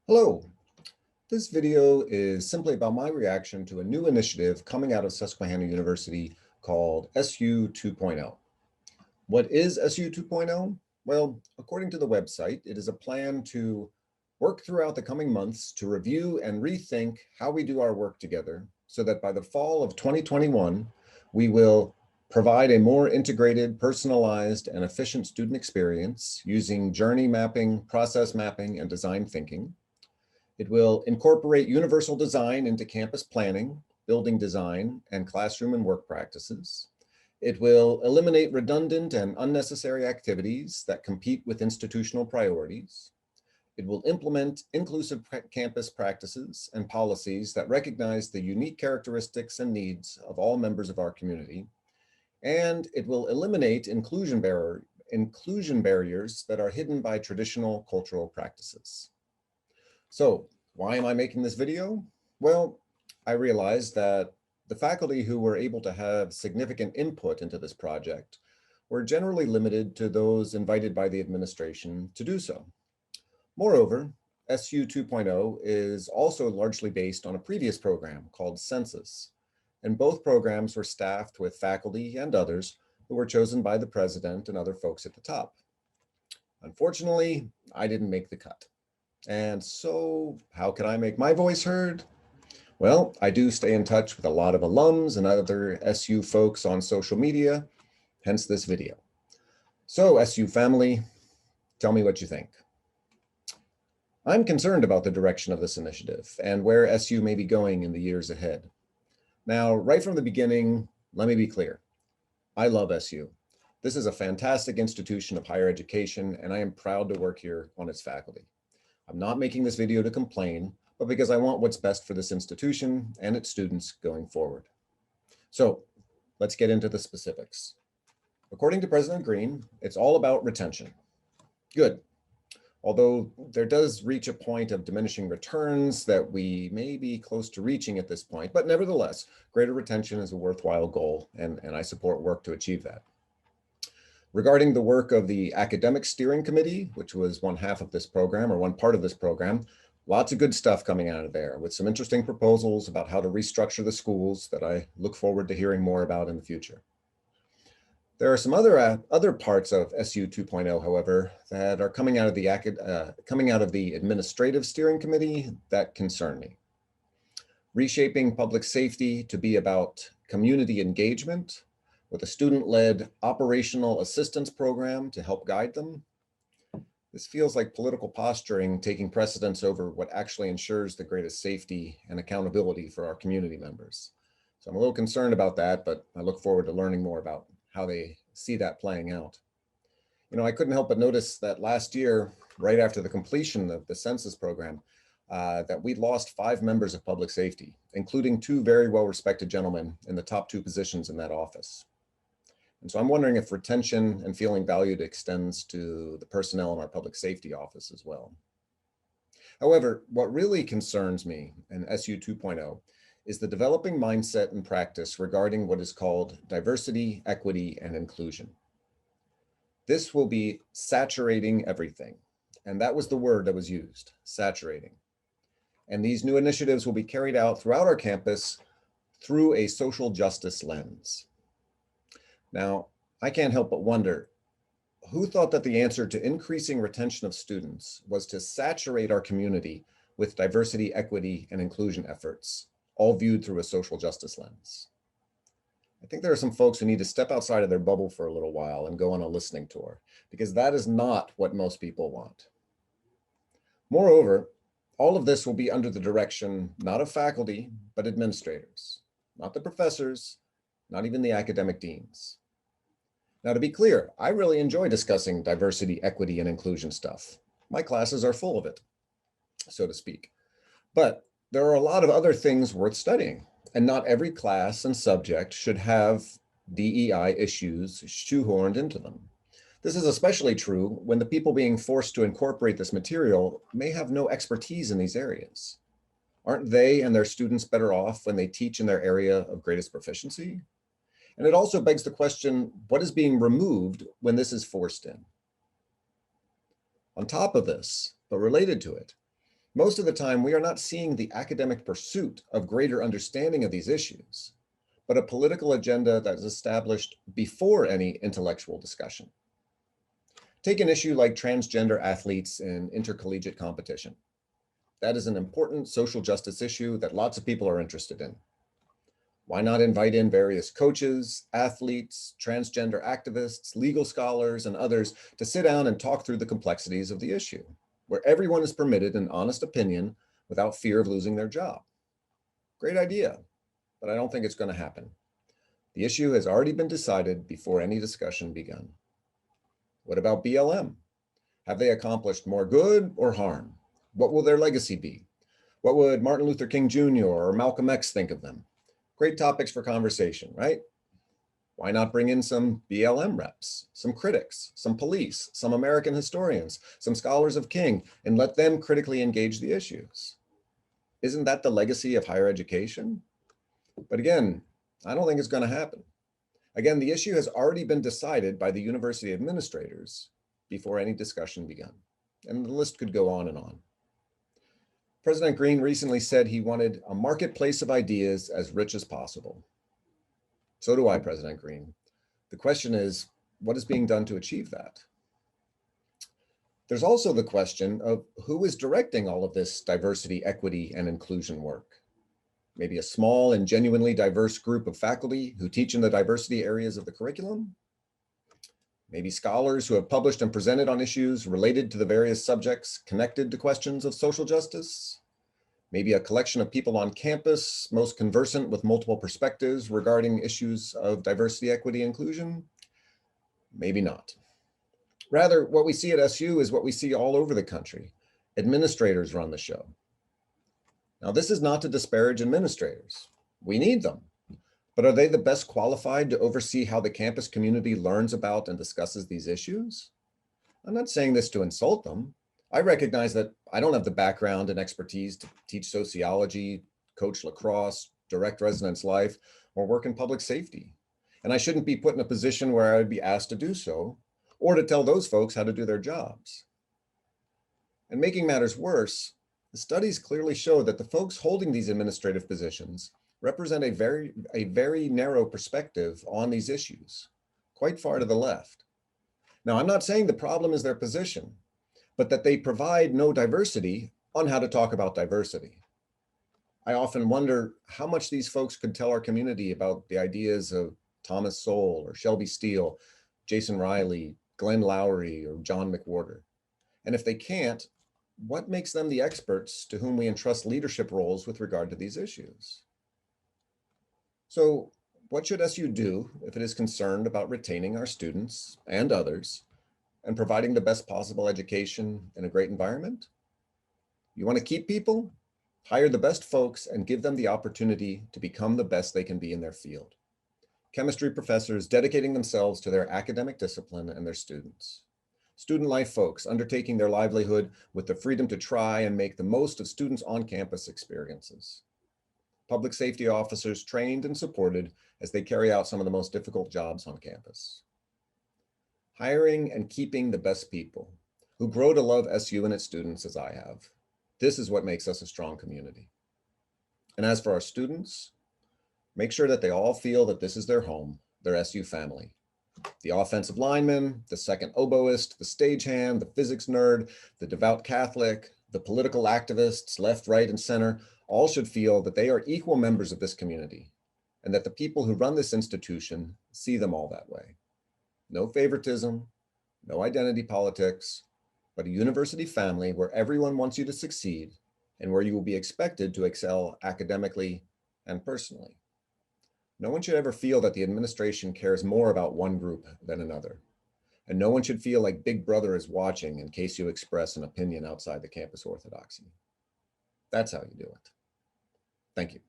Hello, this video is simply about my reaction to a new initiative coming out of Susquehanna University called SU 2.0. What is SU 2.0? Well, according to the website, it is a plan to work throughout the coming months to review and rethink how we do our work together so that by the fall of 2021, we will provide a more integrated, personalized, and efficient student experience using journey mapping, process mapping, and design thinking. It will incorporate universal design into campus planning, building design, and classroom and work practices. It will eliminate redundant and unnecessary activities that compete with institutional priorities. It will implement inclusive campus practices and policies that recognize the unique characteristics and needs of all members of our community. And it will eliminate inclusion barriers that are hidden by traditional cultural practices. So why am I making this video? Well, I realized that the faculty who were able to have significant input into this project were generally limited to those invited by the administration to do so. Moreover, SU 2.0 is also largely based on a previous program called Census, and both programs were staffed with faculty and others who were chosen by the president and other folks at the top. Unfortunately, I didn't make the cut. And so how can I make my voice heard? Well, I do stay in touch with a lot of alums and other SU folks on social media, hence this video. So SU family, tell me what you think. I'm concerned about the direction of this initiative and where SU may be going in the years ahead. Now, right from the beginning, let me be clear. I love SU. This is a fantastic institution of higher education, and I am proud to work here on its faculty. I'm not making this video to complain, but because I want what's best for this institution and its students going forward. So let's get into the specifics. According to President Green, it's all about retention. Good. Although there does reach a point of diminishing returns that we may be close to reaching at this point, but nevertheless, greater retention is a worthwhile goal, and I support work to achieve that. Regarding the work of the Academic Steering Committee, which was one half of this program or one part of this program, lots of good stuff coming out of there with some interesting proposals about how to restructure the schools that I look forward to hearing more about in the future. There are some other parts of SU 2.0, however, that are coming out of the Administrative Steering Committee that concern me. Reshaping public safety to be about community engagement, with a student-led operational assistance program to help guide them. This feels like political posturing taking precedence over what actually ensures the greatest safety and accountability for our community members. So I'm a little concerned about that, but I look forward to learning more about how they see that playing out. You know, I couldn't help but notice that last year, right after the completion of the census program, that we lost 5 members of public safety, including 2 very well-respected gentlemen in the top 2 positions in that office. And so I'm wondering if retention and feeling valued extends to the personnel in our public safety office as well. However, what really concerns me in SU 2.0 is the developing mindset and practice regarding what is called diversity, equity, and inclusion. This will be saturating everything. And that was the word that was used, saturating. And these new initiatives will be carried out throughout our campus through a social justice lens. Now, I can't help but wonder, who thought that the answer to increasing retention of students was to saturate our community with diversity, equity, and inclusion efforts, all viewed through a social justice lens? I think there are some folks who need to step outside of their bubble for a little while and go on a listening tour, because that is not what most people want. Moreover, all of this will be under the direction, not of faculty, but administrators, not the professors, not even the academic deans. Now, to be clear, I really enjoy discussing diversity, equity, and inclusion stuff. My classes are full of it, so to speak. But there are a lot of other things worth studying, and not every class and subject should have DEI issues shoehorned into them. This is especially true when the people being forced to incorporate this material may have no expertise in these areas. Aren't they and their students better off when they teach in their area of greatest proficiency? And it also begs the question, what is being removed when this is forced in? On top of this, but related to it, Most of the time, we are not seeing the academic pursuit of greater understanding of these issues, but a political agenda that is established before any intellectual discussion. Take an issue like transgender athletes in intercollegiate competition. That is an important social justice issue that lots of people are interested in. Why not invite in various coaches, athletes, transgender activists, legal scholars, and others to sit down and talk through the complexities of the issue, where everyone is permitted an honest opinion without fear of losing their job? Great idea, but I don't think it's going to happen. The issue has already been decided before any discussion began. What about BLM? Have they accomplished more good or harm? What will their legacy be? What would Martin Luther King Jr. or Malcolm X think of them? Great topics for conversation, right? Why not bring in some BLM reps, some critics, some police, some American historians, some scholars of King, and let them critically engage the issues? Isn't that the legacy of higher education? But again, I don't think it's going to happen. Again, the issue has already been decided by the university administrators before any discussion began. And the list could go on and on. President Green recently said he wanted a marketplace of ideas as rich as possible. So do I, President Green. The question is, what is being done to achieve that? There's also the question of who is directing all of this diversity, equity, and inclusion work. Maybe a small and genuinely diverse group of faculty who teach in the diversity areas of the curriculum? Maybe scholars who have published and presented on issues related to the various subjects connected to questions of social justice? Maybe a collection of people on campus most conversant with multiple perspectives regarding issues of diversity, equity, inclusion? Maybe not. Rather, what we see at SU is what we see all over the country. Administrators run the show. Now, this is not to disparage administrators. We need them. But are they the best qualified to oversee how the campus community learns about and discusses these issues? I'm not saying this to insult them. I recognize that I don't have the background and expertise to teach sociology, coach lacrosse, direct residence life, or work in public safety. And I shouldn't be put in a position where I would be asked to do so, or to tell those folks how to do their jobs. And making matters worse, the studies clearly show that the folks holding these administrative positions represent a very narrow perspective on these issues, quite far to the left. Now, I'm not saying the problem is their position, but that they provide no diversity on how to talk about diversity. I often wonder how much these folks could tell our community about the ideas of Thomas Sowell or Shelby Steele, Jason Riley, Glenn Lowry, or John McWhorter. And if they can't, what makes them the experts to whom we entrust leadership roles with regard to these issues? So what should SU do if it is concerned about retaining our students and others and providing the best possible education in a great environment? You want to keep people? Hire the best folks and give them the opportunity to become the best they can be in their field. Chemistry professors dedicating themselves to their academic discipline and their students. Student life folks undertaking their livelihood with the freedom to try and make the most of students' on-campus experiences. Public safety officers trained and supported as they carry out some of the most difficult jobs on campus. Hiring and keeping the best people who grow to love SU and its students as I have. This is what makes us a strong community. And as for our students, make sure that they all feel that this is their home, their SU family. The offensive lineman, the second oboist, the stagehand, the physics nerd, the devout Catholic, the political activists, left, right, and center, all should feel that they are equal members of this community and that the people who run this institution see them all that way. No favoritism, no identity politics, but a university family where everyone wants you to succeed and where you will be expected to excel academically and personally. No one should ever feel that the administration cares more about one group than another. And no one should feel like Big Brother is watching in case you express an opinion outside the campus orthodoxy. That's how you do it. Thank you.